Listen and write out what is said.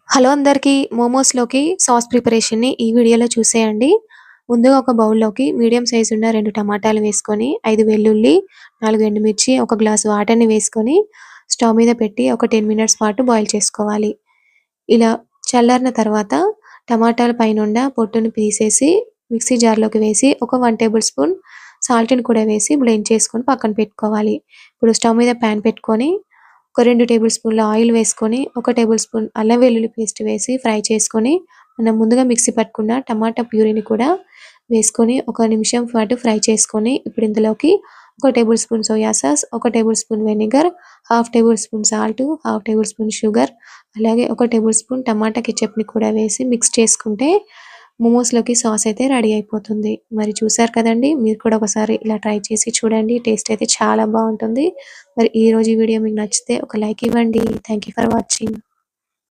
Hello అందరికీ మోమోస్‌లోకి sauce ప్రిపరేషన్‌ని ఈ వీడియోలో చూసేయండి. ముందుగా ఒక బౌల్‌లోకి మీడియం సైజ్ ఉన్న 2 టమాటాలు వేసుకొని, 5 వెల్లుల్లి, 4 ఎండుమిర్చి, ఒక గ్లాస్ వాటర్‌ని వేసుకొని స్టవ్ మీద పెట్టి ఒక 10 మినిట్స్ పాటు బాయిల్ చేసుకోవాలి. ఇలా చల్లారిన తర్వాత టమాటాల పైనుండ పొట్టును తీసేసి మిక్సీ జార్‌లోకి వేసి ఒక 1 టేబుల్ స్పూన్ సాల్ట్‌ని కూడా వేసి బ్లెండ్ చేసుకొని పక్కన పెట్టుకోవాలి. ఇప్పుడు స్టవ్ మీద పాన్ పెట్టుకొని ఒక 2 టేబుల్ స్పూన్ల ఆయిల్ వేసుకొని, ఒక టేబుల్ స్పూన్ అల్లం వెల్లుల్లి పేస్ట్ వేసి ఫ్రై చేసుకొని, మనం ముందుగా మిక్సీ పట్టుకున్న టమాటా ప్యూరీని కూడా వేసుకొని, ఒక నిమిషం పాటు ఫ్రై చేసుకొని, ఇప్పుడు ఇందులోకి ఒక టేబుల్ స్పూన్ సోయా సాస్, ఒక table spoon vinegar, half table spoon salt, half table spoon sugar, అలాగే ఒక టేబుల్ స్పూన్ టమాటా కెచప్‌ని కూడా వేసి మిక్స్ చేసుకుంటే మోమోస్‌లోకి సాస్ అయితే రెడీ అయిపోతుంది. మరి చూసారు కదండీ! మీరు కూడా ఒకసారి ఇలా ట్రై చేసి చూడండి. టేస్ట్ అయితే చాలా బావుంటుంది. మరి ఈరోజు ఈ వీడియో మీకు నచ్చితే ఒక లైక్ ఇవ్వండి. Thank you for watching.